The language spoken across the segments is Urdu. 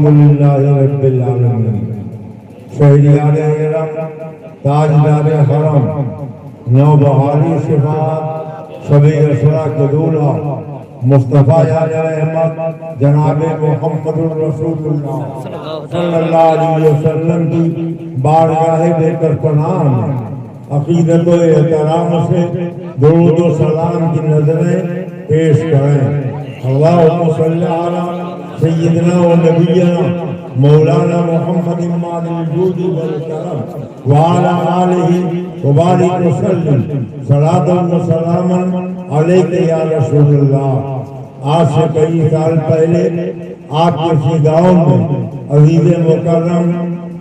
الحمدللہ رب العالمین۔ شہریار حرم، تاجدار حرم، نوبہاری صفات، شبِ اسرا کے دولہ، مصطفیٰ احمد جناب محمد الرسول اللہ صلی اللہ علیہ وسلم کی بارگاہ بہتر پناہ میں عقیدت و احترام سے درود و سلام کی نظریں پیش کریں۔ اللہم صلی علی سیدنا و نبینا مولانا محمد ماد الجود والکرم وعلی آلہ وبارک وسلم صلاۃ و سلاما علیک یا رسول اللہ۔ آج سے کئی سال پہلے آپ کسی گاؤں میں عزیز مکرم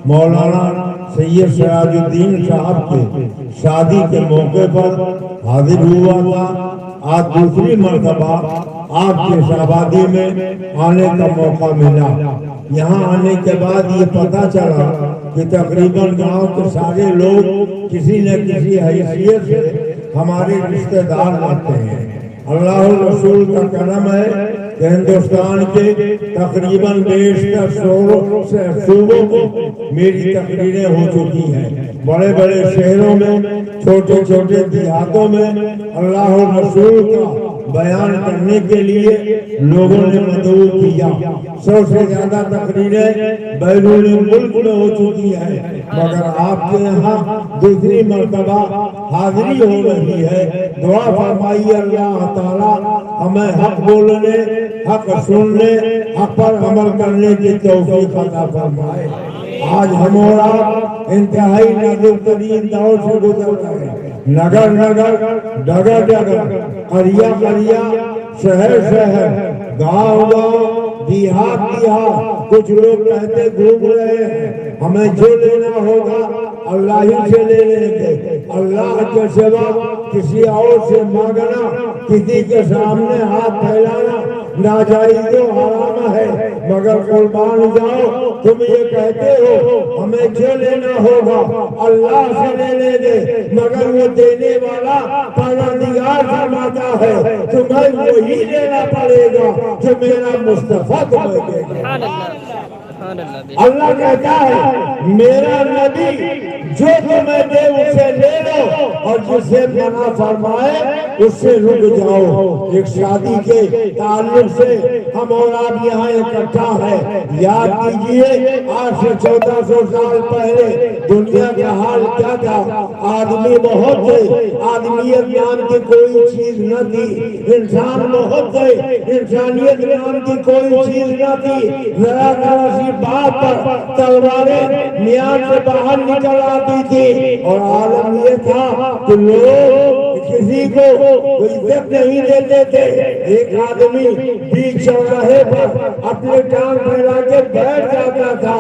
مولانا سید سراج الدین صاحب کے شادی کے موقع پر حاضر ہوا تھا۔ آج دوسری مرتبہ آپ کے شہبادی میں آنے کا موقع ملا۔ یہاں آنے کے بعد یہ پتہ چلا کہ تقریباً گاؤں کے سارے لوگ کسی نہ کسی حیثیت سے ہمارے رشتہ دار آتے ہیں۔ اللہ رسول کا کرم ہے کہ ہندوستان کے تقریباً بیشتر صوبوں میں میری تقریریں ہو چکی ہیں۔ بڑے بڑے شہروں میں، چھوٹے چھوٹے دیہاتوں میں اللہ رسول کا بیان کرنے کے لیے لوگوں نے مدعو کیا۔ 100 سے زیادہ تقریریں بیرون ملک میں ہو چکی ہیں، مگر آپ کے یہاں دوسری مرتبہ حاضری ہو رہی ہے۔ دعا فرمائیے اللہ تعالیٰ ہمیں حق بولنے، حق سننے، حق پر عمل کرنے کی توفیق عطا فرمائے۔ آج ہم اور آپ انتہائی نازک ترین دور سے گزر رہے ہیں۔ نگر نگر، ڈگر ڈگر، قریہ قریہ، شہر شہر، گاؤں گاؤں، دیہات دیہات، کچھ لوگ کہتے گھوم رہے ہیں ہمیں جو لینا ہوگا اللہ ہی سے لے لیں گے۔ اللہ کے سوا کسی اور سے مانگنا، کسی کے سامنے ہاتھ پھیلانا ناجائز و حرام ہے، مگر قربان جاؤ تم یہ کہتے ہو ہمیں جو لینا ہوگا اللہ سے لے لیں گے، مگر وہ دینے والا پروردگار فرماتا ہے تمہیں وہی لینا پڑے گا جو میرا مصطفیٰ تمہیں دے گا۔ اللہ کہتا ہے میرا نبی جو تمہیں دے اسے لے لو اور جسے منع فرمائے اس سے رک جاؤ۔ ایک شادی کے تعلق سے ہم اور آپ یہاں اکٹھا ہے۔ یاد کیجئے آج سے 1400 سال پہلے دنیا کا حال کیا تھا۔ آدمی بہت تھے، آدمیت نام کی کوئی چیز نہ تھی، انسان بہت تھے، انسانیت نام کی کوئی چیز نہ تھی۔ ذرا ذرا سی بات پر تلواریں میان سے باہر نکل آتی تھی، اور عالم یہ تھا کہ لوگ کسی کو عزت نہیں دیتے تھے۔ ایک آدمی بیچ چوراہے پر اپنے ٹانگ پھیلا کے بیٹھ جاتا تھا،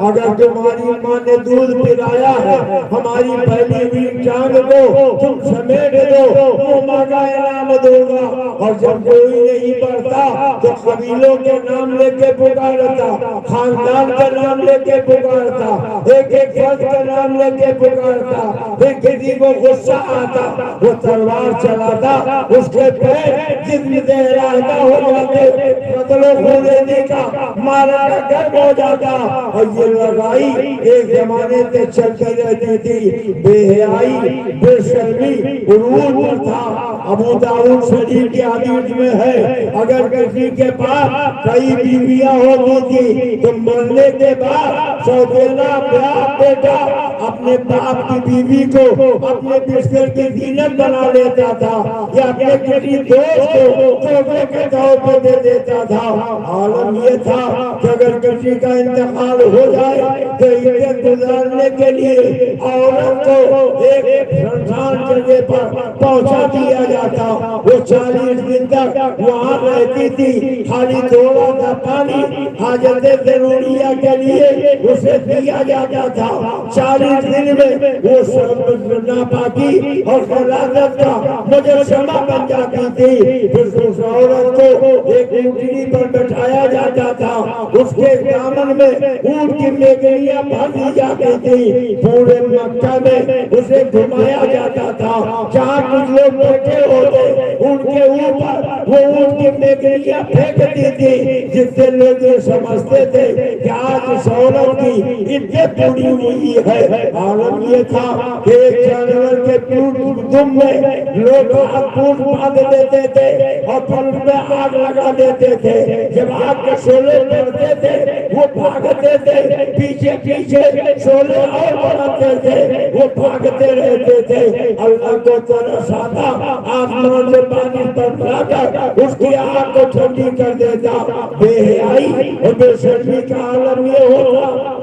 اگر تمہاری ماں نے دودھ پلایا ہے ہماری پہلی ہوئی ٹانگ کو تم سمیٹ دو، وہ مانگا انعام دو گا۔ اور جب کوئی نہیں پڑھتا تو قبیلوں کے نام لے کے پکارتا، خاندان کا نام لے کے پکارتا، ایک ایک فرد کا نام لے کے پکارتا۔ پھر کسی کو غصہ آتا وہ تلوار چلاتا، اس کے پیر جسم سے راہدہ ہو جاتے، قتل و خونریزی کا مارا گرم ہو جاتا۔ اور یہ لڑائی ایک زمانے سے چلتی رہتی تھی۔ بے حیائی، بے شرمی عروج پر تھا۔ ابو داؤد شریف کی حدیث میں ہے اگر کسی کے پاس کئی بیویاں ہوتی تھی تو مرنے کے بعد سوتیلا بیٹا اپنے باپ کی بیوی کو اپنے بستر کی زینت بنا لیتا تھا، یا اپنے کسی دوست کو تحفے کے طور پر دے دیتا تھا۔ عالم یہ تھا کہ اگر کسی کا انتقال ہو جائے تو عزت گزارنے کے لیے عورت کو ایک سنسان جگہ پر پہنچا دیا جاتا۔ وہ 40 دن تک وہاں رہتی تھی، خالی تھوڑا سا پانی حاجت ضروریہ کے لیے اسے دیا جاتا تھا۔ 40 دن میں وہ سب ناپاکی اور غلاظت کا مجسمہ بن جاتی تھی۔ پھر اس عورت کو ایک اونٹنی پر بٹھایا جاتا تھا، اس کے دامن میں اونٹ کی میگنیاں بھر دی جاتی تھی، پورے مکہ میں اسے گھمایا جاتا تھا جہاں کچھ لوگ بیٹھے ہوتے ان کے اوپر وہ اونٹ کی میگنیاں پھینکتی تھی، جس سے لوگ یہ سمجھتے تھے کہ آج سہولت کی عزت پوری ہوئی ہے۔ عالم یہ تھا کہ ایک جانور کے دم میں لوگ پھوٹ باندھ دیتے تھے اور پھر اس میں آگ لگا دیتے تھے، جب آگ کے شعلے پڑتے تھے وہ بھاگتے تھے، پیچھے پیچھے شعلے اور بڑھتے تھے، وہ بھاگتے رہتے تھے۔ اللہ کو ترس آتا، آسمان سے پانی برسا کر اس کی آگ کو ٹھنڈی کر دیتا۔ بے حیائی اور بے شرمی کا عالم یہ ہوتا۔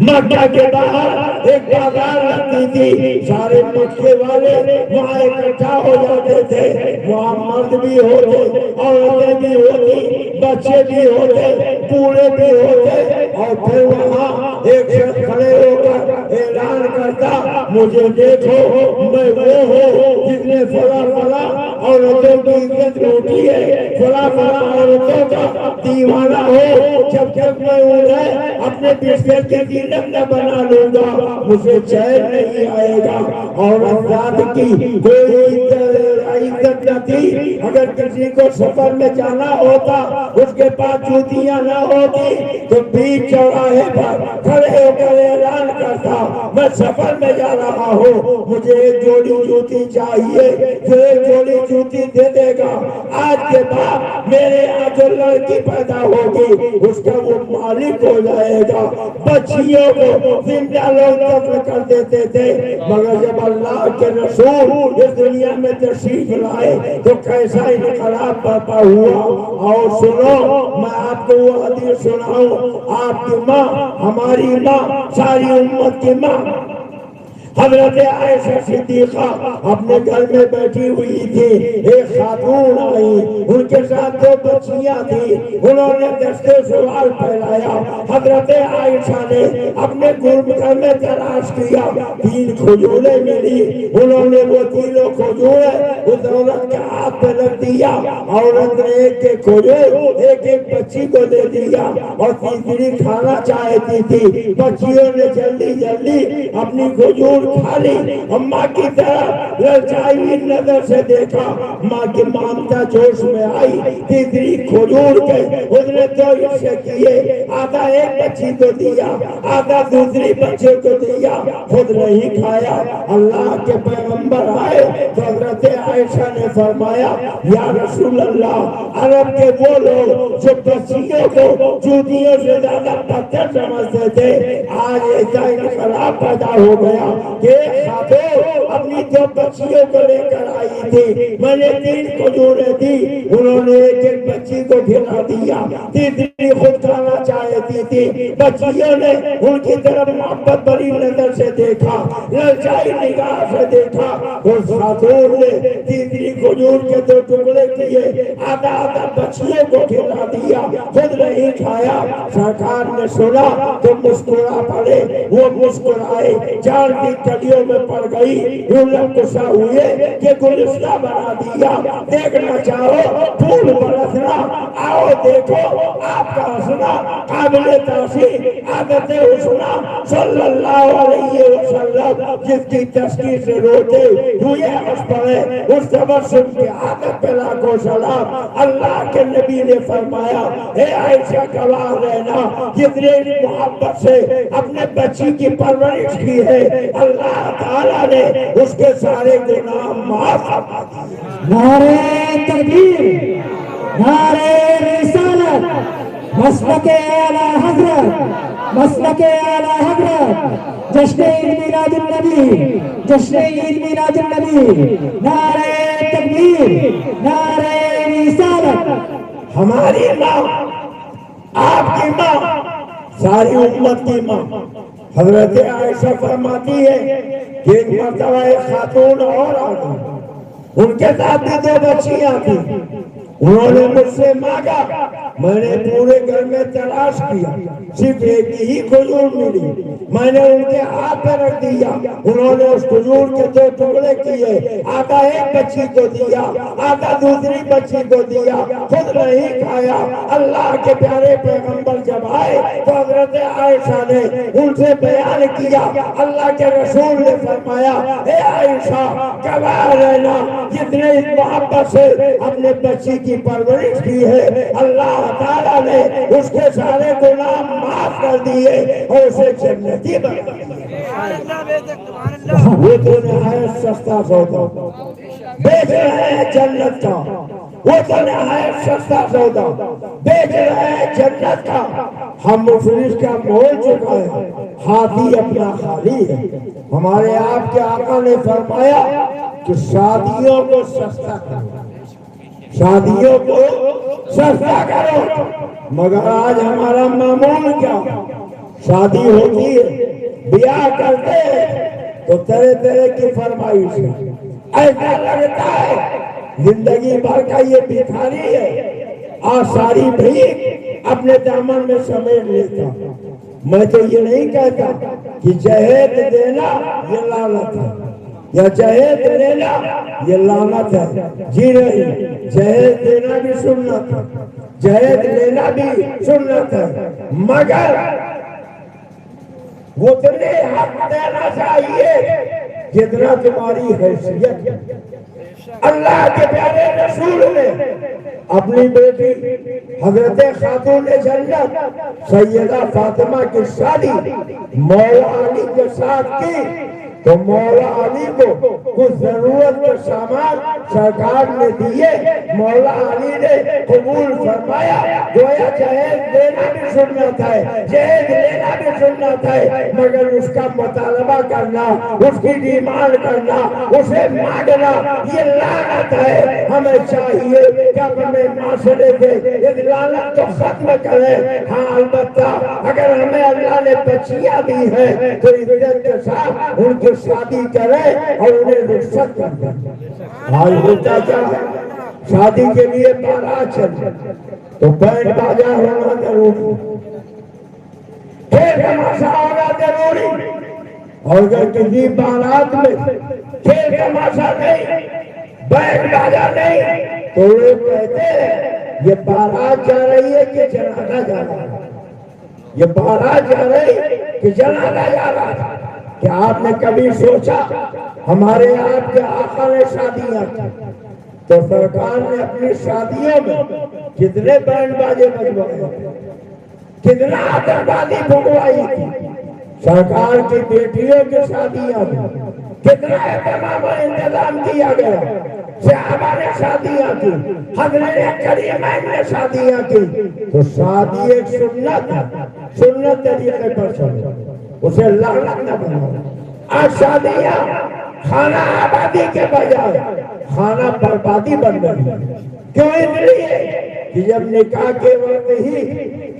مکہ کے باہر ایک بازار لگتی تھی، سارے مکے والے وہاں اکٹھا ہو جاتے تھے، وہاں مرد بھی ہوتے، عورتیں بھی ہوتی، بچے بھی ہوتے، بوڑھے بھی ہوتے، اور پھر وہاں ایک شخص کھڑے ہو کر اعلان کرتا، مجھے دیکھو میں وہ ہوں جس نے فلاں فلاں عورتوں کی عزت لوٹی ہے، فلاں فلاں عورتوں کا دیوانہ ہو، جب تک میں انہیں اپنے بستر کے زینت نہ بنا لوں گا مجھے چین نہیں آئے گا۔ اور ذات کی کوئی عزت نہ تھی، اگر کسی کو سفر میں جانا ہوتا اس کے پاس جوتیاں نہ ہوتی تو بیچ چوراہے پر کھڑے ہو کر اعلان کرتا، میں سفر میں جا رہا ہوں، مجھے ایک جوڑی جوتی چاہیے، جو ایک جوڑی جوتی دے دے گا آج کے بعد میرے یہاں جو لڑکی پیدا ہوگی اس کا وہ مالک ہو جائے گا۔ بچیوں کو زندہ لوگ قتل کر دیتے تھے، مگر جب اللہ کے رسول اس دنیا میں تشریف لائے تو کیسا انقلاب برپا ہوا۔ اور سنو میں آپ کو وہ حدیث سناؤں، آپ کی ماں ہماری ماں ساری امت کی ماں حضرت عائشہ صدیقہ اپنے گھر میں بیٹھی ہوئی تھی، ایک خاتون آئی، ان کے ساتھ دو بچیاں تھی، انہوں نے دستے سوال پھیلایا۔ حضرت عائشہ نے اپنے گھر میں تلاش کیا، 3 کھجوریں ملی، انہوں نے وہ 3 کھجوریں اس عورت کے ہاتھ پہ رکھ دیا، عورت نے ایک ایک کھجور ایک ایک بچی کو دے دیا، اور تیسری کھانا چاہتی تھی، بچیوں نے جلدی جلدی اپنی کھجور کھا لی، ماں کی طرف للچائی ہوئی نظر سے دیکھا، ماں کی مامتا جوش میں آئی، تیسری کھجور کے اس نے 2 حصے کیے، آدھا ایک بچی کو دیا، آدھا دوسری بچے کو دیا، خود نہیں کھایا۔ اللہ کے پیغمبر آئے تو حضرت عائشہ نے فرمایا، یا رسول اللہ، عرب کے وہ لوگ جو بچیوں کو چوٹیوں سے زیادہ پتھر سمجھتے تھے، آج ایسا انقلاب پیدا ہو گیا کہ خاتون اپنی 2 بچیوں کو لے کر آئی تھی، میں نے 3 کھجوریں دی، انہوں نے ایک ایک بچی کو کھلا دیا، تیسری خود کھانا چاہتی تھی، بچیوں نے ان کی طرف محبت بھری نظر سے دیکھا، للچائی نگاہ سے دیکھا، اس خاتون نے تیسری کھجور کے 2 ٹکڑے کیے، آدھا آدھا بچیوں کو کھلا دیا، خود نہیں کھایا۔ سرکار نے سنا تو مسکرا پڑے، وہ مسکرائے، جان کی کڑیوں میں پڑ گئی، یوں لگسا ہوئے کہ گلستہ بنا دیا، دیکھنا چاہو پھول برسنا، آؤ دیکھو آپ کا حسنہ قابل تحسین عادت حسنہ صلی اللہ علیہ وسلم، جس کی تشکیل سے روتے ہوئے ہنس پڑے، اس تبسم کی عادت پہ لاکھوں سلام۔ اللہ کے نبی نے فرمایا، اے عائشہ گواہ رہنا، جس نے محبت سے اپنے بچی کی پرورش کی ہے، اللہ تعالیٰ نے اس کے سارے گناہ معاف فرما دیے۔ نعرہ تکبیر، نعرہ رسالت، مسلک اعلیٰ حضرت، مسلک اعلیٰ حضرت، جشن عید میلاد النبی، جشن عید میلاد النبی، نعرہ تکبیر، نعرہ رسالت۔ ہماری ماں، آپ کی ماں، ساری امت کی ماں حضرت عائشہ فرماتی ہے کہ ایک مرتبہ ایک خاتون اور آ گئی، ان کے ساتھ بھی 2 بچیاں تھیں، انہوں نے مجھ سے مانگا، میں نے پورے گھر میں تلاش کیا، صرف ایک ہی کھجور ملی، میں نے ان کے ہاتھ پہ رکھ دیا، انہوں نے اس کھجور کے 2 ٹکڑے کیے، آدھا ایک بچی کو دیا، آدھا دوسری بچی کو دیا، خود نہیں کھایا۔ اللہ کے پیارے پیغمبر جب آئے تو حضرت عائشہ نے ان سے بیان کیا، اللہ کے رسول نے فرمایا، اے عائشہ گواہ رہنا، جتنے اس محبت سے اپنے بچی کی پرورش کی ہے، اللہ تعالیٰ نے اس کے سارے گناہ معاف کر دیے اور اسے جنتی بنا دیا۔ وہ تو نہایت سستا سودا بیچ رہے ہیں جنت کا، وہ تو نہایت سستا سودا بیچ رہے ہیں جنت کا۔ ہم مفلس کا مول چکا ہے، ہاتھی اپنا خالی ہے۔ ہمارے آپ کے آقا نے فرمایا کہ شادیوں کو سستا کرو، شادیوں کو سستا کرو، مگر آج ہمارا معمول کیا؟ شادی ہوتی ہے، بیاہ کرتے ہیں تو طرح طرح کی فرمائش ہے، ایسا لگتا ہے زندگی بھر کا یہ بھکاری ہے، اور ساری بھیک اپنے دامن میں سمیٹ لیتا۔ میں تو یہ نہیں کہتا کہ جہیز دینا یہ لعنت ہے یا جہیز لینا یہ لعنت ہے، جی نہیں، جہیز دینا بھی سنت ہے، جہیز لینا بھی سنت ہے، مگر وہ اتنے حق دینا چاہیے جتنا تمہاری حیثیت ہے۔ اللہ کے پیارے رسول نے اپنی بیٹی حضرت خاتون جنت سیدہ فاطمہ کی شادی مولا علی کے ساتھ کی تو مولا علی کو کچھ ضرورت کے سامان سرکار نے دیے، مولا علی نے قبول فرمایا۔ گویا جہیز دینا بھی سنت ہے، جہیز لینا بھی سنت ہے، مگر اس کا مطالبہ کرنا، اس کی ڈیمانڈ کرنا، اسے مانگنا یہ لعنت ہے۔ ہمیں چاہیے کہ اپنے معاشرے کے اس لعنت کو ختم کریں۔ ہاں البتہ اگر ہمیں اللہ نے بچیاں دی ہیں تو عزت کے ساتھ ان کی شادی کریں اور انہیں رخصت کر دیں۔ آج ہوتا کیا ہے، شادی کے لیے بارات چلے تو بینڈ باجا ہونا ضروری، کھیل تماشا ہونا ضروری، اور اگر کسی بارات میں کھیل تماشا نہیں، بینڈ باجا نہیں، تو لوگ کہتے ہیں یہ بارات جا رہی ہے کہ جنازہ جا رہا ہے، یہ بارات جا رہی کہ جنازہ جا رہا ہے۔ کیا آپ نے کبھی سوچا ہمارے آپ کے آقا نے شادیاں کی تو سرکار نے اپنی شادیوں میں کتنے بینڈ باجے بجوائے، کتنا آتشبازی پھنکوائی تھی؟ سرکار کی بیٹیوں کی شادیاں میں کتنا اہتمام و انتظام کیا گیا، صحابہ نے شادیاں کی، حضرت کریمین نے شادیاں کی۔ تو شادی ایک سنت ہے، سنت طریقے پر چلو، اسے لعنت نہ بناؤ۔ آج شادیاں خانہ آبادی کے بجائے خانہ بربادی بن گئی۔ کیوں؟ اس لیے کہ جب نکاح کے وقت ہی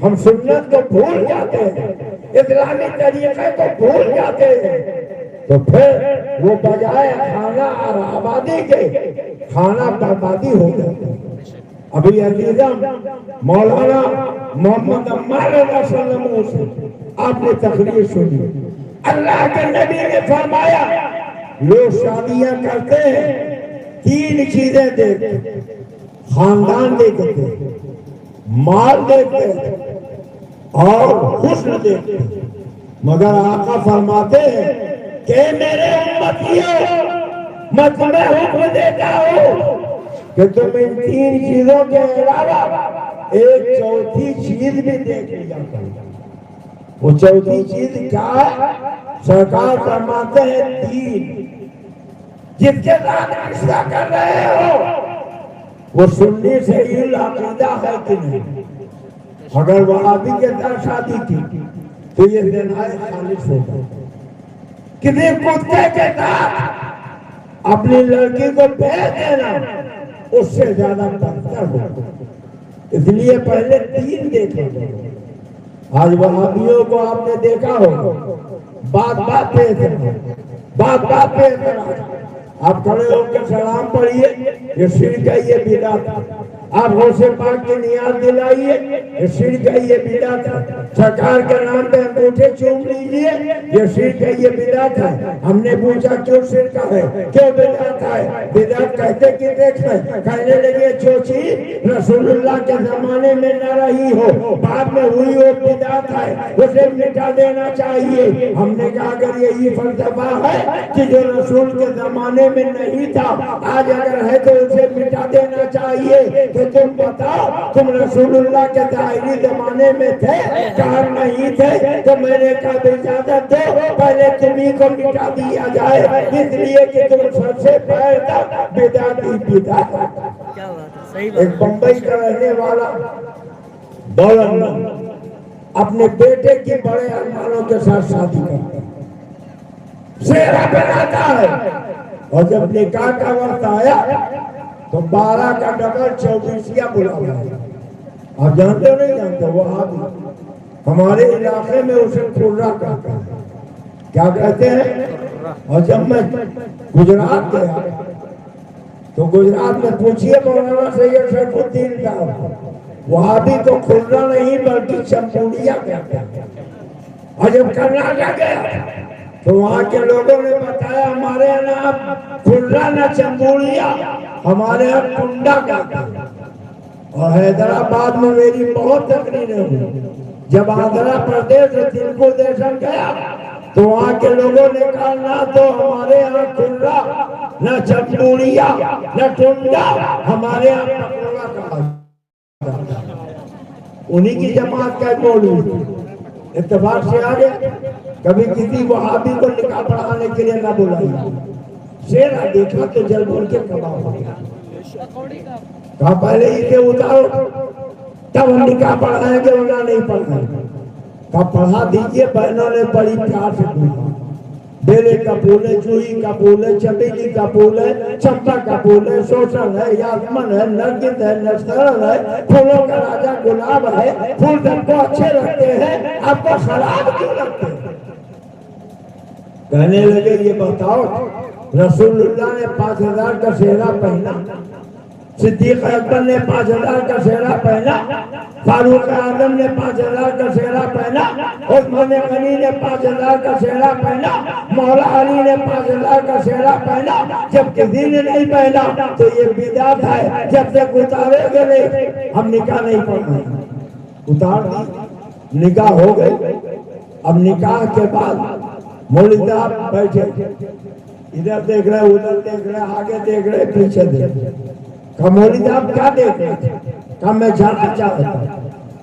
ہم سنت کو بھول جاتے ہیں، اسلامی طریقے کو بھول جاتے ہیں، تو پھر وہ بجائے خانہ آبادی کے خانہ بربادی ہو جاتا ہے۔ ابھی عزیزم مولانا محمد عمار رضی اللہ عنہ سے آپ نے تقریر سنی، اللہ کے نبی نے فرمایا لوگ شادیاں کرتے ہیں 3 چیزیں دیتے ہیں، خاندان دیتے ہیں، مال دیتے ہیں اور حسن دیتے ہیں، مگر آقا فرماتے ہیں کہ میرے امتیوں میں تمہیں حکم دیتا ہوں کہ تم ان 3 چیزوں کے علاوہ ایک چوتھی چیز بھی دیکھ لیا کرو۔ وہ چوتھی چیز کیا ہے؟ سرکار فرماتے ہیں 3، جس کے ساتھ رشتہ کر رہے ہو وہ سنی سے ہی عقیدہ ہے کہ نہیں؟ اگر وہ آبی کے ساتھ شادی کی تو یہ زنا خالص ہوگا۔ کسی کتے کے ساتھ اپنی لڑکی کو بھیج دینا اس سے زیادہ بہتر ہوگا۔ اس لیے پہلے 3 دیکھیں گے۔ آج وہابیوں کو آپ نے دیکھا ہوگا، بات بات پہ اعتراض، آپ کھڑے ہو کے سلام پڑھیے، یہ شرک ہے، یہ بدعت ہے۔ آپ غوث پاک کی نیاز دلائیے، یہ شرک ہے، یہ بدعت ہے۔ سرکار کے نام پہ انگوٹھے چوم لیجیے، یہ شرک ہے، یہ بدعت ہے۔ ہم نے پوچھا کیوں شرک ہے، کیوں بدعت ہے؟ بدعت کہتے کہ دیکھیں، کہنے لگے جو چیز رسول اللہ کے زمانے میں نہ رہی ہو، بعد میں ہوئی ہو، بدعت ہے، اسے مٹا دینا چاہیے۔ ہم نے کہا اگر یہی فلسفہ ہے کہ جو رسول کے زمانے میں نہیں تھا آج اگر ہے تو اسے مٹا دینا چاہیے، تو تم بتاؤ تم رسول اللہ کے ظاہری زمانے میں تھے کہاں نہیں تھے؟ تو میں نے کہا اجازت دو پہلے تمہیں کو مٹا دیا جائے، اس لیے کہ تم سب سے پہلے بدعت ہی بدعت۔ ایک بمبئی کا رہنے والا دولت اپنے بیٹے کی بڑے ارمانوں کے ساتھ شادی کرتا ہے، سیرا پہناتا ہے، اور جب نکاح کا وقت آیا تو 12 کا ڈبل 24 بلایا۔ آپ جانتے ہو نہیں جانتے؟ وہ ہمارے علاقے میں اسے کھرا کہتے ہیں۔ کیا کہتے ہیں؟ اور جب میں گجرات گیا تو گجرات میں پوچھئے مولانا سید شیخ الدین صاحب، وہاں بھی تو کھرا نہیں بلکہ چمپوڑیا کہتے ہیں۔ اور جب کرناٹک گیا تو وہاں کے لوگوں نے بتایا ہمارے یہاں کھرا نہ چمپوڑیا، ہمارے یہاں کنڈا کہتے ہیں۔ اور حیدرآباد میں میری بہت تقریریں ہوئی، جب آندھرا پردیش سے تلگو دیشم گیا تو وہاں کے لوگوں نے کہا نہ تو ہمارے یہاں کھرا نہ چمپوڑیا نہ ٹنڈا، ہمارے یہاں پکوڑا کہا جاتا ہے۔ انہی کی جماعت کا مولوی اتفاق سے آگے کبھی کسی وہابی کو نکاح پڑھانے کے لیے نہ بلائیے، شیرا دیکھا تو جل بول کے کباب ہو گیا۔ کہا پہلے اسے اتارو تب ہم نکاح پڑھائیں گے، ورنہ نہیں پڑھائیں گے۔ کہا پڑھا دیجئے۔ بہنوں نے بڑی پیار سے پوچھا، بیلے کا پھول ہے، جوہی کا پھول ہے، چمیلی کا پھول ہے، چمپا کا پھول ہے، سوسن ہے، یاسمن ہے، نرگس ہے، نشترن ہے، پھولوں کا راجہ گلاب ہے، پھول سب کو اچھے لگتے ہیں، آپ کو خراب کیوں لگتے ہیں؟ کہنے لگے یہ بتاؤ رسول اللہ نے 5000 کا سہرا پہنا، صدیق اکبر نے 5000 کا سہرا پہنا، فاروق اعظم نے 5000 کا سہرا پہنا، عثمان غنی نے 5000 کا سہرا پہنا، مولا علی نے 5000 کا سہرا پہنا، جب کسی نے نہیں پہنا تو یہ بدعت ہے۔ جب تک اتارے گئے ہم نکاح نہیں پڑھنا، اتار دی، نکاح ہو گئے۔ اب نکاح کے بعد مولوی صاحب بیٹھے، ادھر دیکھ رہے ادھر دیکھ رہے آگے دیکھ رہے پیچھے دیکھ رہے۔ کہا مولوی صاحب کیا دیکھ رہے تھے؟ کہا میں جانا چاہتا ہوں۔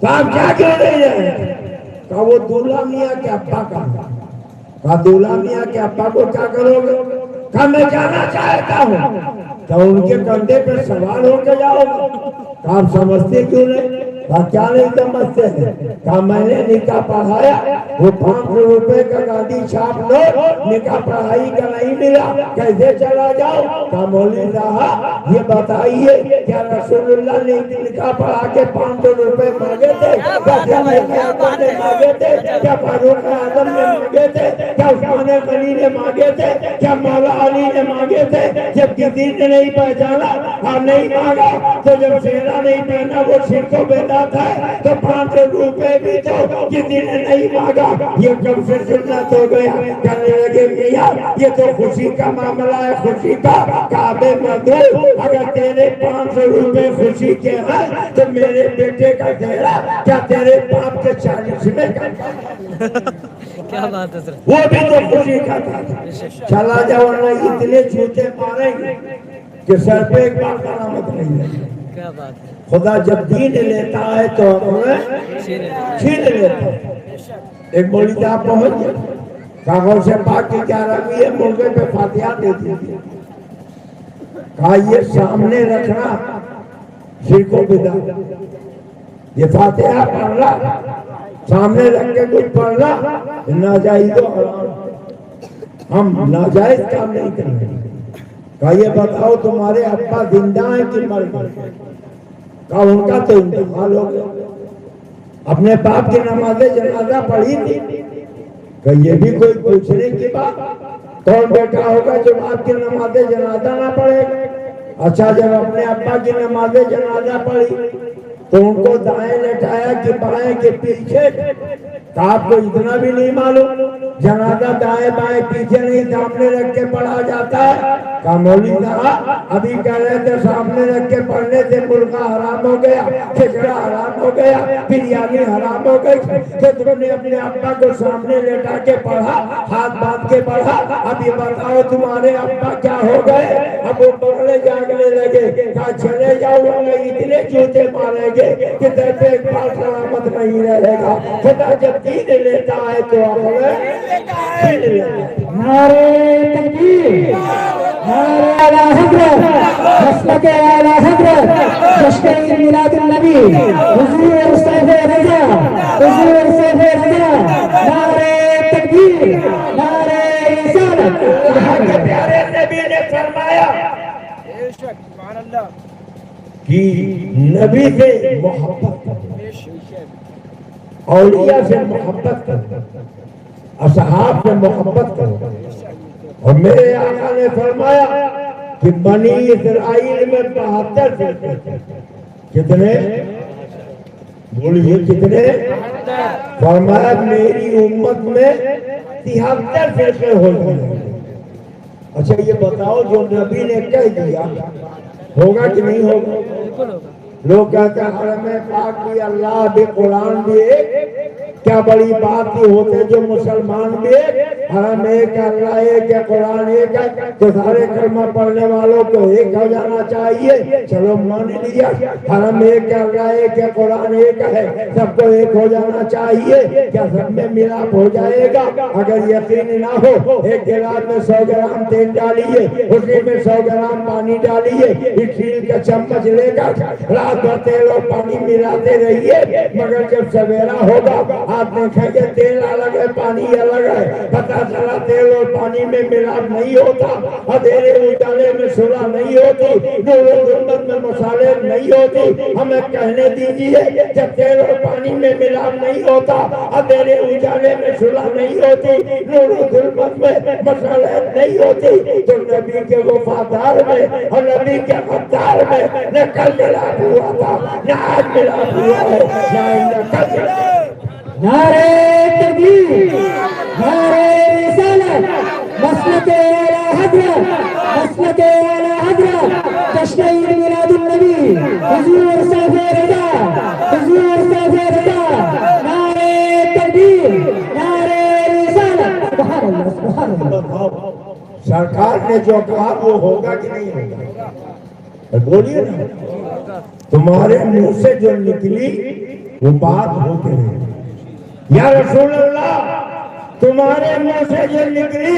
کہا کیا کیوں نہیں رہے؟ کہا وہ دولہا میاں کے ابا کا۔ کہا دولہا میاں کے ابا کو کیا کرو گے؟ کہا میں جانا چاہتا ہوں۔ کہا ان کے کندھے پہ سوار ہو کے جاؤ گے؟ کہا آپ سمجھتے کیوں نہیں؟ کہا کیا نہیں سمجھتے ہیں؟ کہا میں نے نکاح پڑھایا، وہ 500 روپے کا گاڑی چھاپ لو، نکاح پڑھائی کا نہیں ملا، کیسے چلا جاؤ؟ کہا مولوی صاحب یہ بتائیے کیا رسول اللہ نے نکاح پڑھا کے 500 روپے مانگے تھے؟ کیا صدیق اکبر نے مانگے تھے؟ کیا فاروق اعظم نے مانگے تھے؟ کیا عثمان غنی نے مانگے تھے؟ کیا مولا علی نے مانگے تھے؟ جب کسی نے نہیں پہچانا اور نہیں مانگا تو جب سہرا نہیں پہنا وہ شرک و بدعت ہے، تو 500 روپے بھی تو کسی نے نہیں مانگا، یہ کب سے سنت ہو گیا؟ کہنے لگے میاں یہ تو خوشی کا معاملہ ہے، خوشی کا کعبے میں دو، اگر تیرے 500 روپے خوشی کے ہیں تو میرے بیٹے کا سہرا کیا تیرے باپ کے 40 میں کا؟ کیا بات ہے سر، وہ بھی تو خوشی کا تھا۔ چلا جاؤ ورنہ اتنے جوتے ماریں گے کہ سر پہ ایک بار کا نامت نہیں ہے۔ کیا بات ہے، خدا جب دین لیتا ہے تو ہمیں چھین لیتا ہے۔ ایک مولوی صاحب پہنچ گئے، کاغذ سے پاک کی کیا روی ہے، موقع پہ فاتحہ دے دیجیے۔ کہا یہ سامنے رکھنا شرک و بدعت، یہ فاتحہ پڑھنا سامنے رکھ کے کچھ پڑھنا ناجائز و حرام، ہم ناجائز کام نہیں کریں گے۔ کہا یہ بتاؤ تمہارے ابا زندہ ہیں کہ مر گئے؟ کہا ان کا تو انتقال ہو گیا۔ اپنے باپ کی نماز جنازہ پڑھی تھی؟ کہ یہ بھی کوئی پوچھنے کی بات؟ کون بیٹا ہوگا جو باپ کی نماز جنازہ نہ پڑھے؟ اچھا جب اپنے ابا کی نماز جنازہ پڑھی تو ان کو دائیں لٹایا کہ بائیں کے پیچھے؟ تو آپ کو اتنا بھی نہیں معلوم جنازہ دائیں بائیں پیچھے نہیں سامنے رکھ کے پڑھا جاتا ہے؟ کہا مولوی صاحب ابھی کہہ رہے تھے سامنے رکھ کے پڑھنے سے مرغا حرام ہو گیا، کھچڑا حرام ہو گیا، بریانی حرام ہو گئی، تو تم نے اپنے ابا کو سامنے لٹا کے پڑھا، ہاتھ باندھ کے پڑھا، اب یہ بتاؤ تمہارے ابا کیا ہو گئے؟ اب وہ پڑھنے جاگنے لگے، کہا چلے جاؤ ورنہ اتنے جوتے ماریں گے کہ در پہ ایک بار سلامت نہیں رہے گا۔ خدا جب دین لیتا ہے تو عقل چھین لیتا ہے۔ نعرے تکبیر، نعرے اعلی حضرت، مسلک اعلی حضرت، جشن عید میلاد النبی، حضور سیف رضا، حضور سیف رضا، نعرے تکبیر، نعرے رسالت۔ اللہ کے پیارے نبی نے فرمایا کہ نبی سے محبت کرو، اولیاء سے محبت کرو، اصحاب سے محبت کرو۔ اور میرے آقا نے فرمایا کہ بنی اسرائیل میں 72 فرقے تھے۔ کتنے؟ بولیے کتنے؟ فرمایا میری امت میں 73 فرقے ہو گئے۔ اچھا یہ بتاؤ جو نبی نے کہہ دیا ہوگا کہ نہیں ہوگا؟ بالکل ہوگا۔ لوگ کہتے ہیں حرم پاک بھی اللہ بھی قرآن بھی ایک، کیا بڑی بات کی ہوتے جو مسلمان بھی ایک، حرم ایک ہے، اللہ ایک ہے، قرآن ایک ہے، تو سارے کلمہ پڑھنے والوں کو ایک ہو جانا چاہیے۔ چلو مان لیا حرم ایک ہے، اللہ ایک ہے، قرآن ایک ہے، سب کو ایک ہو جانا چاہیے، کیا سب میں ملاپ ہو جائے گا؟ اگر یقین نہ ہو ایک گلاس میں 100 گرام تیل ڈالیے، اسی میں 100 گرام پانی ڈالیے، اسٹیل کا چمچ لے کر رات بھر تیل اور پانی ملاتے رہیے، مگر جب سویرا ہوگا آپ دیکھیں گے تیل الگ ہے پانی الگ ہے، پتہ چلا تیل اور پانی میں ملاپ نہیں ہوتا، اندھیرے اجالے میں صلح نہیں ہوتی، نور و ظلمت میں مسالے نہیں ہوتی۔ ہمیں کہنے دیجیے جب تیل اور پانی میں ملاپ نہیں ہوتا، اندھیرے اجالے میں صلح نہیں ہوتی، نور و ظلمت میں مسالے نہیں ہوتی، تو نبی کے وفادار میں اور نبی کے غدار میں نہ کل ملاپ ہوا تھا نہ آج ملاپ ہوا ہے، نہ آئندہ کل ملاپ۔ نعرے تکبیر، نعرے رسالت، مسلک اعلی حضرت، مسلک اعلی حضرت، جشن عید میلاد النبی، حضور سیف رضا، حضور سیف رضا، نعرے تکبیر، نعرے رسالت۔ سبحان اللہ، سبحان اللہ۔ سرکار نے جو کہا وہ ہوگا کہ نہیں ہوگا؟ بولیے نا، تمہارے منہ سے جو نکلی وہ بات ہوتی رہی۔ یا رسول اللہ تمہارے منہ سے جو نکلی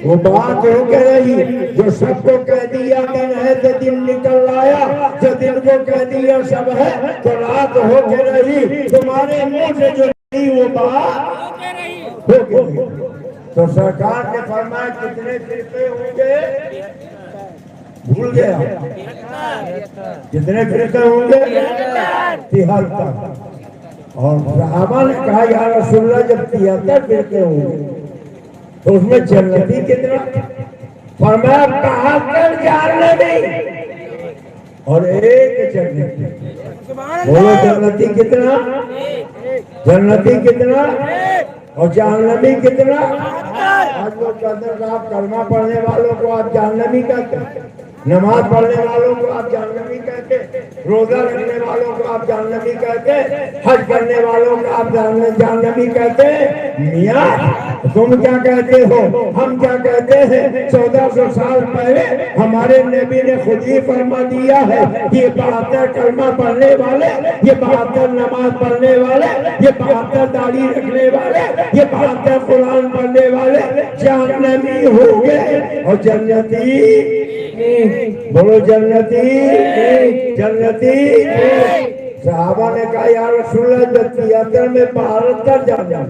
وہ بات ہو کے رہی، جو سب کو کہہ دیا دن ہے تو دن نکل آیا، جو دن کو کہہ دیا سب ہے تو رات ہو کے رہی، تمہارے منہ سے جو نکلی وہ بات ہو کے رہی۔ تو سرکار نے فرمایا کتنے فرقے ہوں گے؟ بھول گیا کتنے فرقے ہوں گے؟ 73۔ اور صحابہ نے کہا یا رسول اللہ جب 73 فرقے ہوں گے تو اس میں جنتی کتنا؟ فرمایا 72 جہنمی اور ایک جنتی۔ بولو جنتی کتنا؟ جنتی کتنا اور جہنمی کتنا؟ آج لوگ کہتے ہیں آپ کلمہ پڑھنے والوں کو آپ جہنمی کہتے ہیں، نماز پڑھنے والوں کو آپ جہنمی کہتے ہیں، روزہ رکھنے والوں کو آپ جہنمی کہتے ہیں، حج کرنے والوں کو آپ جہنمی کہتے ہیں۔ میاں تم کیا کہتے ہو؟ ہم کیا کہتے ہیں؟ 1400 سال پہلے ہمارے نبی نے خود ہی فرما دیا ہے یہ 72 کلمہ پڑھنے والے، یہ 72 نماز پڑھنے والے، یہ 72 داڑھی رکھنے والے، یہ 72 قرآن پڑھنے والے جہنمی ہوں گے اور جنتی۔ بولو جنتی، جنتی۔ صحابہ نے کہا یا رسول اللہ جب 73 میں 72 جہنم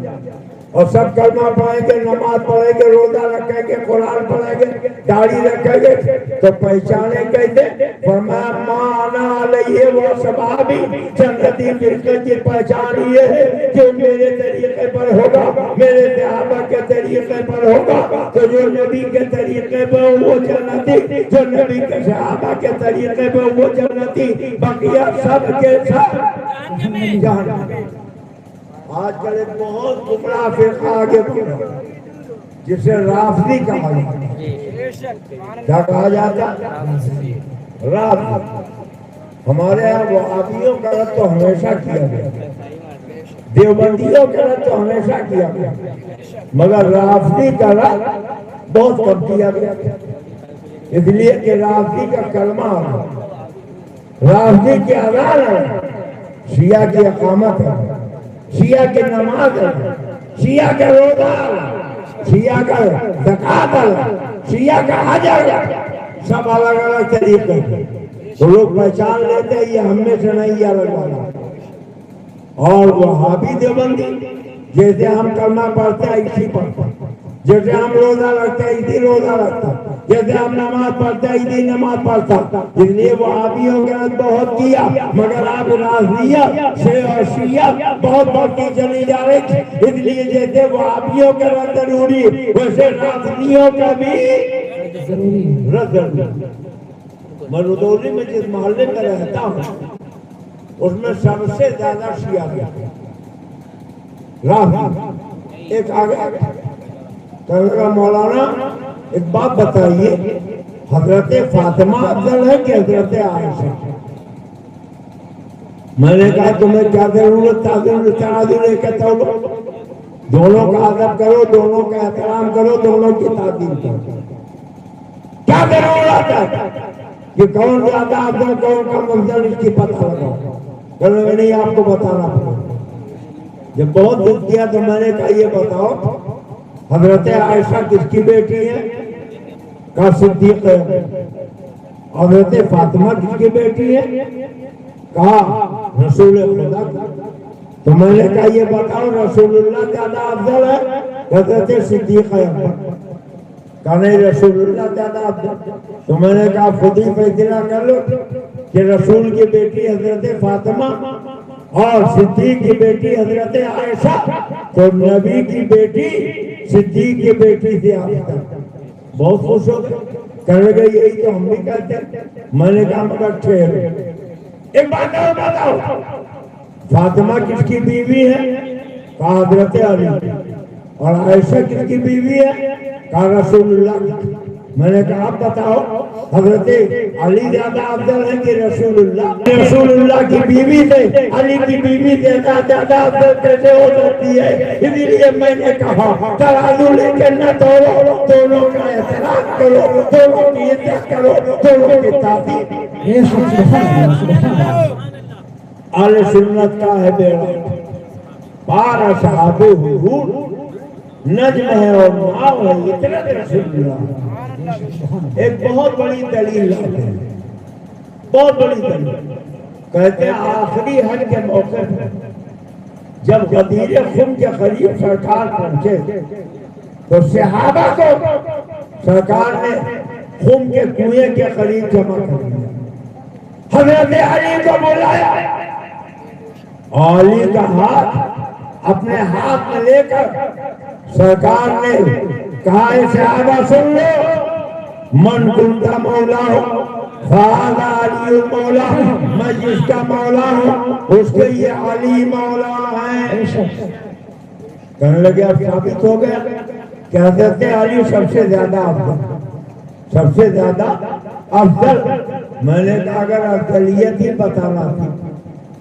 اور سب کلمہ پڑھیں گے، نماز پڑھیں گے، روزہ رکھیں گے، قرآن پڑھیں گے، داڑھی رکھیں گے تو پہچانے کیسے؟ فرمایا ماں انا علیہ وصحابی، جنتی فرقے کی پہچان یہ ہے جو میرے طریقے پر ہوگا، میرے صحابہ کے طریقے پر ہوگا، تو جو نبی کے طریقے پر وہ جنتی، جو نبی کے صحابہ کے طریقے پر وہ جنتی، بقیہ سب کے سب جہنمی۔ آج کل ایک بہت گمراہ فرقہ آگے بڑھا جسے رافضی کہا جاتا ہے۔ کیا کہا جاتا ہے؟ رافضی۔ ہمارے یہاں وہابیوں کا رد تو ہمیشہ کیا گیا، دیوبندیوں کا رد تو ہمیشہ کیا گیا، مگر رافضی کا رد بہت کم کیا گیا، اس لیے کہ رافضی کا کلمہ رافضی کی اذان ہے، شیعہ کی اقامت ہے، شیعہ کی نماز ہے، شیعہ کا روزہ ہے، شیعہ کا زکوٰۃ ہے، شیعہ کا حج ہے، سب الگ الگ طریقے تو لوگ پہچان لیتے ہیں یہ ہم میں سے نہیں الگ والا۔ اور وہابی دیوبندی جیسے ہم کلمہ پڑھتے ہیں اسی پڑھتے ہیں، جیسے ہم روزہ رکھتے ہیں اسی روزہ رکھتا، جیسے ہم نماز پڑھتے ہیں اسی نماز پڑھتا، اس لیے وہابیوں کے رد بہت کیا، مگر آپ رافضیہ اور شیعہ بہت بڑھتی چلی جا رہی تھی، اس لیے جیسے وہابیوں کا رد ضروری ویسے رافضیوں کا بھی رد ضروری۔ میں رودولی میں جس محلے میں رہتا ہوں اس میں سب سے زیادہ شیعہ گیا رافضی۔ ایک آگے کہا مولانا ایک بات بتائیے، حضرت فاطمہ افضل ہے کہ حضرت عائشہ؟ میں نے کہا تمہیں کیا ضرورت تعدل ہے کہ دونوں کا ادب کرو، دونوں کا احترام کرو، دونوں کی تعظیم کرو، کیا ضرورت ہے کہ کون زیادہ افضل کون کم افضل اس کی پتہ لگاؤ؟ میں نہیں آپ کو بتانا پڑا۔ جب بہت دل کیا تو میں نے کہا یہ بتاؤ حضرت عائشہ کس کی بیٹی ہے؟ کہا صدیق ہے۔ حضرت فاطمہ کس کی بیٹی ہے؟ کہا رسول خدا۔ تو میں نے کہا یہ بتاؤ رسول اللہ زیادہ افضل ہے حضرت صدیق ہے؟ کہا نہیں رسول اللہ زیادہ افضل۔ تو میں نے کہا خود ہی فیصلہ کر لو کہ رسول کی بیٹی حضرت فاطمہ اور صدیق کی بیٹی حضرت عائشہ، تو نبی کی بیٹی صدیق کی بیٹی سے آفتا۔ بہت خوش ہو گئے، کہنے گئے یہی تو ہم بھی کہتے ہیں۔ میں نے کہا مگر ٹھہر ایک بات اور بتاؤ، فاطمہ کس کی بیوی ہے؟ کہا حضرت علی۔ اور عائشہ کس کی بیوی ہے؟ کہا رسول اللہ۔ میں نے کہا آپ بتاؤ حضرت علی زیادہ افضل ہے کہ رسول اللہ؟ رسول اللہ کی بیوی سے علی کی بیوی سے زیادہ افضل کیسے ہو سکتی ہے؟ اس لیے میں نے کہا ترازو لے کے نہ توڑو، دونوں کا احترام کرو، دونوں کی عزت کرو، دونوں کی تعظیم۔ اہل سنت کا ہے بیڑا پار صحابہ حضور، نجم ہے اور معاو ہے اطرت رسول اللہ۔ ایک بہت بڑی دلیل لاتے ہیں، بہت بڑی دلیل کہتے ہیں آخری حج کے موقع پر جب غدیر خم کے قریب سرکار پہنچے تو صحابہ کو سرکار نے خم کے کنویں کے قریب جمع کر دیا، حضرت علی کو بلایا، علی کا ہاتھ اپنے ہاتھ میں لے کر سرکار نے کہا اے صحابہ سن لو، من کنتا مولا ہوں فہذا علی مولا، میں جس کا مولا ہوں اس کے یہ علی مولا ہے۔ کہنے لگے اب ثابت ہو گیا کہ حضرت علی سب سے زیادہ افضل، سب سے زیادہ افضل۔ میں نے کہا اگر افضلیت ہی بتانا تھی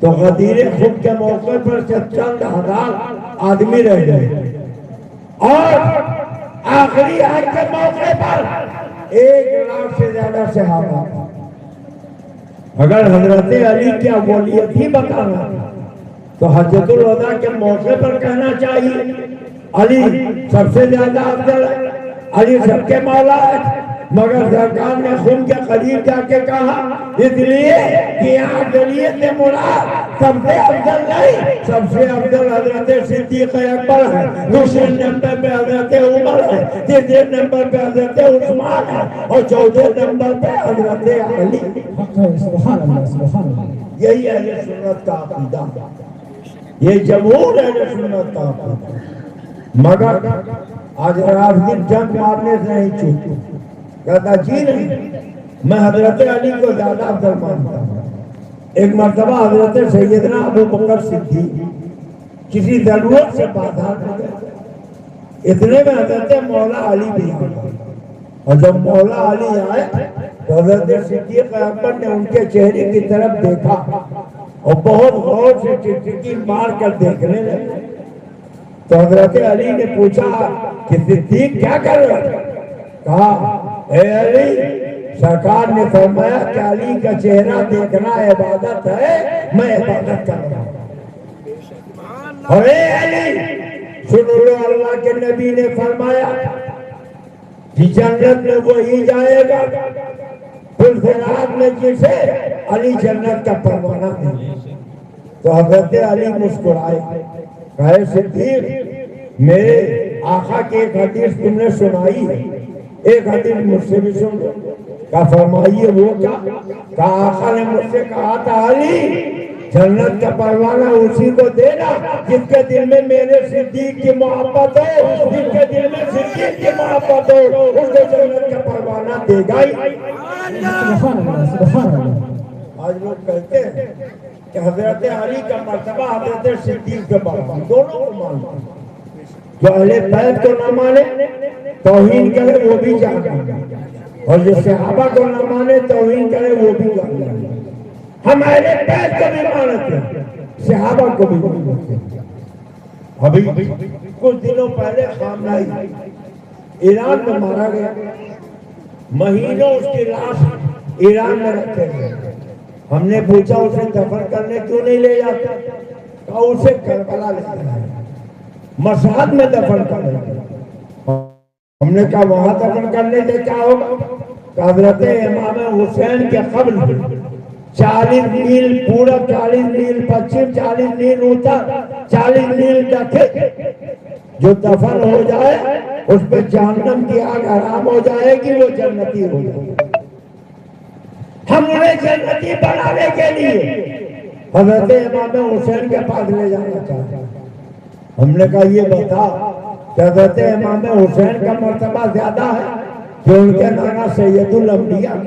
تو غدیر خم کے موقع پر چند ہزار آدمی رہ گئے اور آخری حج کے موقع پر 1 لاکھ سے زیادہ صحابہ۔ اگر حضرت علی کی اولیت ہی بتانا تو حجۃ الوداع کے موقع پر کہنا چاہیے علی سب سے زیادہ افضل ہے، علی سب کے مولا ہے، مگر سرکار نے خون کے قریب جا کے کہا اس لیے کہ یہاں شریعت مراد سب سے افضل نہیں، سب سے افضل حضرت صدیق اکبر ہے، دوسرے نمبر پہ حضرت عمر ہے، تیسرے نمبر پہ حضرت عثمان ہے، اور چوتھے نمبر پہ حضرت علی۔ سبحان اللہ سبحان اللہ۔ یہی اہل سنت کا عقیدہ، یہ جمہور اہل سنت کا عقیدہ۔ مگر آج رافضی جنگ مارنے سے نہیں چوکتے، کہتا جی نہیں، میں حضرت علی کو زیادہ افضل مانتا ہوں۔ ایک مرتبہ حضرت سیدنا ابو بکر صدیق کسی ضرورت سے بازار میں گئے، اتنے میں حضرت مولا علی بھی آ گئے، اور جب مولا علی آئے تو حضرت صدیق اکبر نے ان کے چہرے کی طرف دیکھا اور بہت غور سے ٹکٹکی مار کر دیکھنے لگے۔ تو حضرت علی نے پوچھا کہ صدیق کیا کر رہے تھے؟ کہا اے علی، سرکار نے فرمایا کہ علی کا چہرہ دیکھنا عبادت ہے، میں عبادت کر رہا ہوں۔ اور اے علی سن لو، اللہ کے نبی نے فرمایا کہ جنت میں وہی جائے گا پلفرات میں جسے علی جنت کا پروانہ ہے۔ تو حضرت علی مسکرائے، کہے صدیق میرے آقا کی ایک حدیث تم نے سنائی ہے، ایک حدیث مجھ سے بھی سن لو۔ کہا فرمائیے وہ کیا؟ کہا آقا نے مجھ سے کہا تھا علی جنت کا پروانہ اسی کو دینا جس کے دل میں میرے صدیق کی محبت ہو، جس کے دل میں صدیق کی محبت ہو اس کو جنت کا پروانہ دے گا ہی۔ سبحان اللہ سبحان اللہ۔ آج لوگ کہتے ہیں کہ حضرت علی کا مرتبہ حضرت صدیق کے برابر، دونوں کو مانتے ہیں۔ جو اہل بیت کو نہ مانے توہین کرے وہ بھی جاہل، اور جو صحابہ کو نہ مانے توہین کرے وہ بھی جاہل۔ ہم اہل بیت کو بھی مانتے ہیں، صحابہ کو بھی مانتے ہیں۔ ابھی کچھ دنوں پہلے خامنہئی ایران میں مارا گیا، مہینوں اس کی لاش ایران میں رکھتے ہیں۔ ہم نے پوچھا اسے دفن کرنے کیوں نہیں لے جاتے؟ کہا اسے کربلا لے جاتے، مشہد میں دفن کر دیتے۔ ہم نے کہا وہاں دفن کرنے سے کیا ہوگا؟ کہ حضرت امام حسین کے قبر 40 میل پورب، 40 میل پچھم، 40 میل اتر، 40 میل دکھن جو دفن ہو جائے اس پہ جہنم کی آگ حرام ہو جائے گی، وہ جنتی ہو جائے گی۔ ہم انہیں جنتی بنانے کے لیے حضرت امام حسین کے پاس لے جانا چاہتے ہیں۔ ہم نے کہا یہ بتا کہ حضرت امام حسین کا مرتبہ زیادہ ہے کہ ان کے نانا سید الانبیاء؟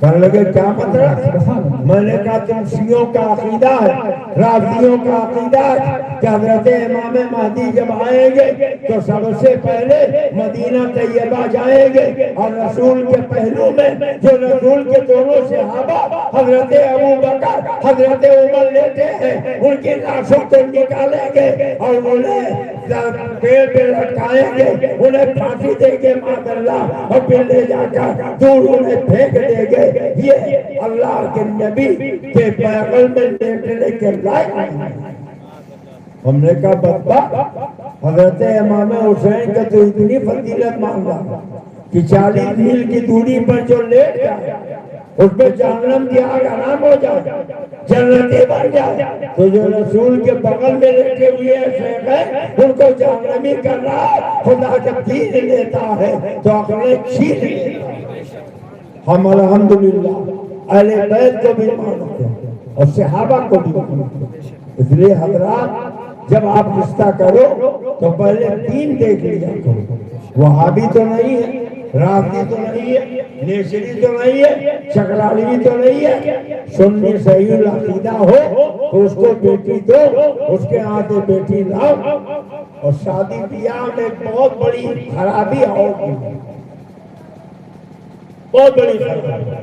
کہنے لگے کیا مطلب؟ میں نے کہا تم شیعوں کا عقیدہ ہے، رافضیوں کا عقیدہ ہے کہ حضرت امام مہدی جب آئیں گے تو سب سے پہلے مدینہ طیبہ جائیں گے، اور رسول کے پہلو میں جو رسول کے دونوں صحابہ حضرت ابو بکر حضرت عمر لیتے ہیں ان کی لاشوں کو نکالیں گے اور انہیں پیڑ پہ لٹکائیں گے، انہیں پھانسی دیں گے معاذ اللہ، اور پھر لے جا کر دور انہیں پھینک دیں گے۔ یہ اللہ کے نبی کے بغل میں لیٹنے کے لائق نہیں۔ ہم نے کہا بدبخت، حضرت امام حسین کا تو اتنی فضیلت مان رہا کہ 40 میل کی دوری پر جو لیٹ جائے اس پہ جہنم کی آگ حرام ہو جائے، جنتی بن جائے، تو جو رسول کے بغل میں لیٹے ہوئے شیخ ہیں ان کو جہنمی کر رہا ہے۔ خدا جب دین لیتا ہے تو عقلیں چھین لیتا ہے۔ ہم الحمدللہ اہل بیت کو بھی مانتے ہیں اور صحابہ کو بھی مانتے ہیں۔ اس لیے حضرات جب آپ رشتہ کرو تو پہلے دین دیکھ لیا کرو، وہابی تو نہیں ہے، رافضی تو نہیں ہے، نیشری تو نہیں ہے، چکرالی تو نہیں ہے۔ سنی صحیح العقیدہ ہو تو اس کو بیٹی دو، اس کے ہاتھے بیٹی لاؤ۔ اور شادی بیاہ میں ایک بہت بڑی خرابی ہوگی، بہت بڑی خرابی۔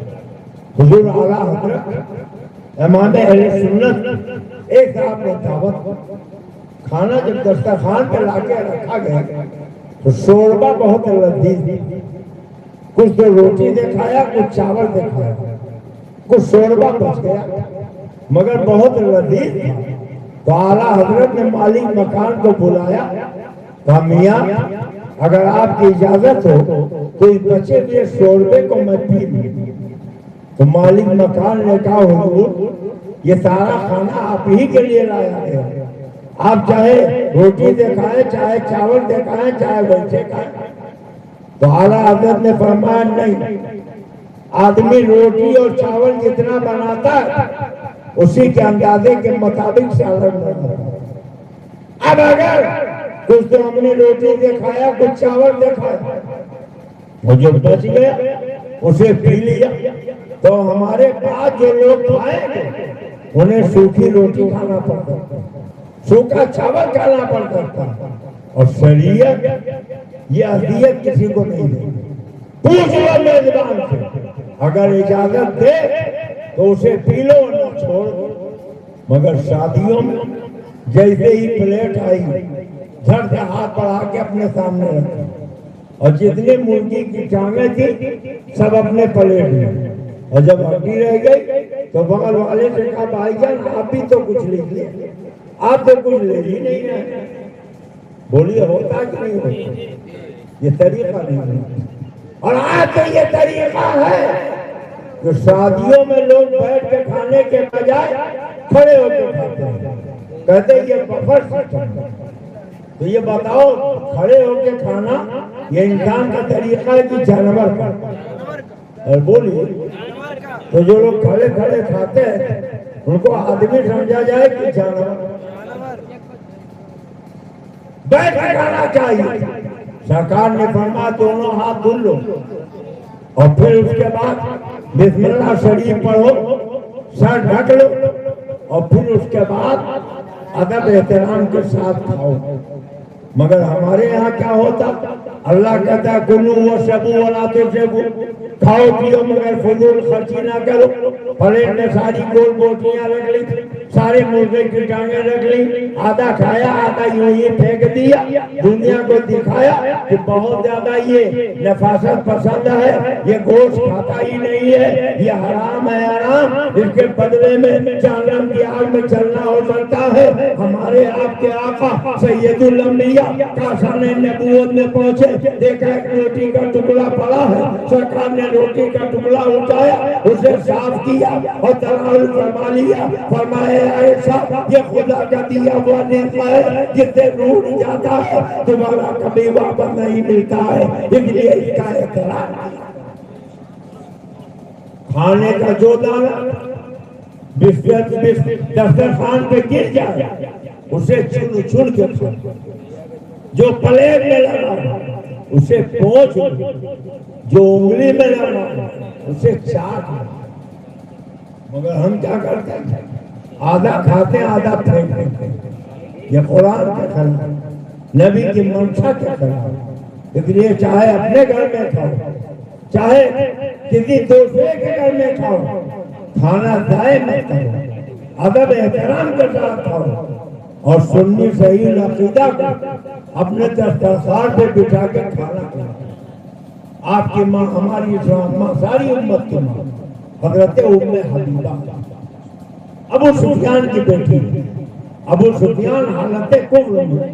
حضور اعلیٰ حضرت امام اہل سنت ایک صاحب نے دعوت، کھانا جب دسترخوان پہ لا کے رکھا گیا تو شوربہ بہت لذیذ، کچھ تو روٹی دکھایا، کچھ چاول دکھایا، کچھ شوربہ بچ گیا مگر بہت لذیذ تھا۔ تو اعلیٰ حضرت نے مالک مکان کو بلایا، کہا میاں اگر آپ کی اجازت ہو تو اس بچے کے شوربے کو میں پی لوں۔ تو مالک مکان نے کہا حضور یہ سارا کھانا آپ ہی کے لیے لایا ہے، آپ چاہے روٹی دکھائیں، چاہے چاول دکھائیں، چاہے ویسے کھائیں۔ تو اعلیٰ حضرت نے فرمایا نہیں، آدمی روٹی اور چاول جتنا بناتا ہے اسی کے اندازے کے مطابق سالن بناتا ہے۔ اب اگر کچھ تو ہم نے روٹی دکھایا، کچھ چاول دکھایا، وہ جو بچ گیا اسے پی لیا، تو ہمارے پاس جو لوگ کھائیں گے انہیں سوکھی روٹی کھانا پڑتا ہے، سوکھا چاول کھانا پڑتا ہے، اور شریعت یہ اذیت کسی کو نہیں دے۔ پوچھ لو میزبان سے، اگر اجازت دے تو اسے پی لو نہ چھوڑ دو۔ مگر شادیوں میں جیسے ہی پلیٹ آئی جھٹ سے ہاتھ بڑھا کے اپنے سامنے رکھا، اور جتنے مرغی کی ٹانگیں تھی سب اپنے پلیٹ میں، اور جب ہڈی رہ گئی تو بغل والے سے کہا بھائی جان آپ بھی تو کچھ لیجیے، آپ تو کچھ لے ہی نہیں رہے۔ بولیے ہوتا کہ نہیں ہوتا؟ یہ طریقہ نہیں ہوتا۔ اور آج تو یہ طریقہ ہے کہ شادیوں میں لوگ بیٹھ کے کھانے کے بجائے کھڑے ہو کے کھاتے ہیں، کہتے ہیں یہ بفر سسٹم ہے۔ تو یہ بتاؤ کھڑے ہو کے کھانا یہ انسان کا طریقہ ہے کہ جانور کا؟ اور بولیے تو جو لوگ کھڑے کھڑے کھاتے ہیں ان کو آدمی سمجھا جائے کہ جانور؟ بیٹھ کے کھانا چاہیے۔ سرکار نے فرمایا دونوں ہاتھ دھل لو اور پھر اس کے بعد بسم اللہ شریف پڑھو، سر ڈھک لو، اور پھر اس کے بعد ادب احترام کے ساتھ کھاؤ۔ مگر ہمارے یہاں کیا ہوتا؟ اللہ کہتا ہے کلوا واشربوا ولا تشربوا، کھاؤ پیو مگر فضول خرچی نہ کرو۔ پلیٹ میں ساری گول بوٹیاں رکھ لی، سارے مرغے کی ٹانگیں رکھ لی، آدھا کھایا آدھا یوں ہی پھینک دیا، دنیا کو دکھایا کہ بہت زیادہ یہ نفاست پسند ہے، یہ گوشت کھاتا ہی نہیں ہے، یہ حرام ہے حرام، اس کے بدلے میں جہنم کی آگ میں چلنا ہو سکتا ہے۔ ہمارے آپ کے آقا سید الانبیاء کاشان نبوت میں پہنچے، دیکھا ایک روٹی کا ٹکڑا پڑا ہے، سرکار نے روٹی کا ٹکڑا اٹھایا، اسے صاف کیا اور تناول فرما لیا، فرمایا عائشہ یہ خدا کا دیا ہوا نعمت ہے، جس سے روٹ جاتا ہے تمہارا کبھی واپس نہیں ملتا ہے، اس لیے اس کا احترام کیا۔ کھانے کا جو دانا دسترخوان پہ گر جائے اسے چن چن کے کھاؤ، جو پلیٹ میں لگا اسے پوچھ، جو انگلی میں لگا اسے چاٹ۔ مگر ہم کیا کرتے ہیں؟ آدھا کھاتے ہیں آدھا پھینک دیتے ہیں۔ یہ قرآن کے خلاف، نبی کی منشا کے خلاف۔ اس لیے چاہے اپنے گھر میں کھاؤ چاہے کسی دوسرے کے گھر میں کھاؤ، کھانا ضائع مت کرو، ادب احترام کے ساتھ کھاؤ، اور سنی صحیح عقیدہ کو اپنے دسترخوان پہ بٹھا کے کھانا کھاؤ۔ آپ کی ماں ہماری ماں، ساری امت کی ماں حضرت ام حبیبہ، ابو سفیان کی بیٹی۔ ابو سفیان حالت کفر میں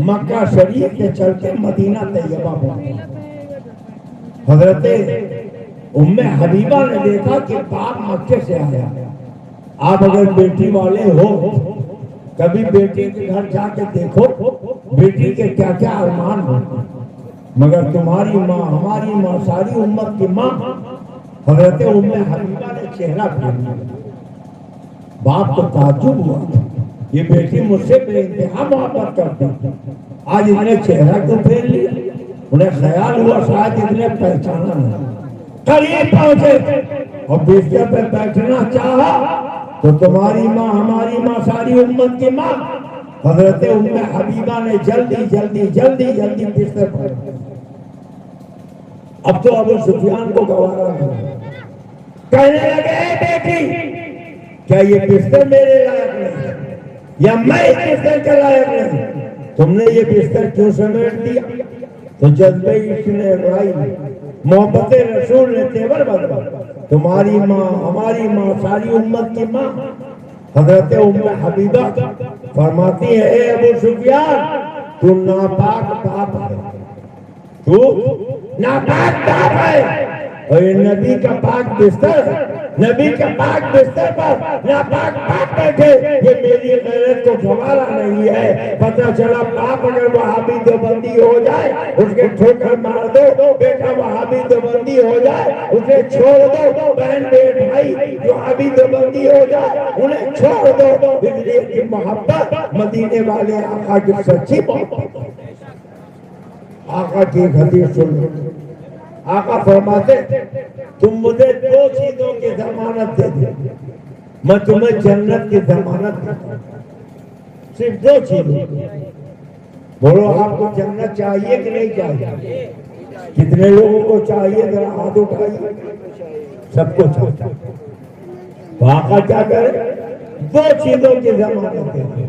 مکہ شریف کے چل کے مدینہ طیبہ پہنچا۔ حضرت ام حبیبہ نے دیکھا کہ باپ مکے سے آیا۔ آپ اگر بیٹی والے ہو کبھی بیٹی کے گھر جا کے دیکھو بیٹی کے کیا کیا ارمان ہوتے، مگر تمہاری ماں، ہماری ماں، ساری امت کی ماں حضرت ام حبیبہ نے چہرہ پھیر لیا۔ باپ کو تعجب ہوا، یہ بیٹی مجھ سے بے انتہا محبت کرتی، آج اس نے چہرہ کیوں پھیر لیا؟ انہیں خیال ہوا شاید اس نے پہچانا نہیں۔ قریب پہنچے اور بستر پہ بیٹھنا چاہا تو تمہاری ماں، ہماری ماں، ساری امت کی ماں حضرت ام حبیبہ نے جلدی جلدی جلدی جلدی بستر پر۔ اب تو ابو سفیان کو گوارا نہیں، کہنے لگے اے بیٹی کیا یہ بستر میرے لائق نہیں یا میں اس بستر کے لائق نہیں؟ تم نے یہ بستر کیوں سمیٹ دیا؟ تو جذبہ عشق نے رائی، محبت رسول نے تیور بدلا۔ تمہاری ماں، ہماری ماں، ساری امت کی ماں حضرت ام حبیبہ فرماتی ہے اے ابو سفیان تو ناپاک باپ ہے، تو ناپاک باپ ہے، اور یہ نبی کا پاک بستر ہے، نبی کا پاک بستر پر ناپاک باپ بیٹھے، یہ میری غیرت کو گوارا نہیں ہے۔ پتہ چلا باپ اگر وہابی دیوبندی ہو جائے اس کے ٹھوکر مار دو، بیٹا وہابی دیوبندی ہو جائے اسے چھوڑ دو، بہن بیٹھ بھائی وہابی دیوبندی ہو جائے انہیں چھوڑ دو، اس لیے کہ محبت مدینے والے آقا کی سچی محبت۔ آقا کی ایک حدیث سن لو، آقا فرماتے تم مجھے دو چیزوں کی ضمانت دے دو، میں تمہیں جنت کی ضمانت دیتا ہوں، صرف دو چیزیں۔ بولو آپ کو جنت چاہیے کہ نہیں چاہیے؟ کتنے لوگوں کو چاہیے؟ ذرا ہاتھ اٹھائیے۔ سب کو چاہتا ہے۔ تو آقا کیا کرے؟ دو چیزوں کی ضمانت دے دو۔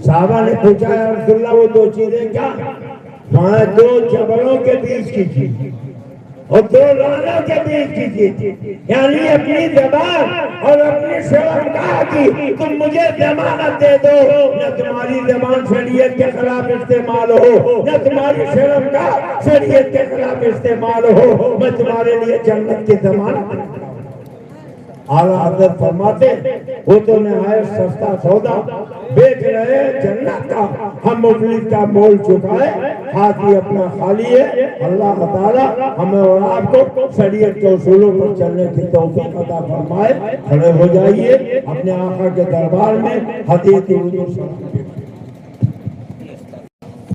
صحابہ نے پوچھا یا رسول اللہ وہ دو چیزیں کیا؟ وہاں دو جبلوں کے بیچ کی چیز اور دو لانوں کے بیچ کی چیز، یعنی اپنی زبان اور اپنی شرمگاہ کی تم مجھے ضمانت دے دو، نہ تمہاری زبان شریعت کے خلاف استعمال ہو، نہ تمہاری شرمگاہ شریعت کے خلاف استعمال ہو، میں تمہارے لیے جنت کی ضمانت۔ اعلیٰ حضرت فرماتے وہ تو نہایت سستا سودا بیچ رہے جنت کا، ہم مفلس کا مول چکائے، ہاتھ ہی اپنا خالی ہے۔ اللہ تعالیٰ ہمیں اور آپ کو شریعت کے اصولوں پر چلنے کی توفیق عطا فرمائے۔ کھڑے ہو جائیے، اپنے آقا کے دربار میں حدیث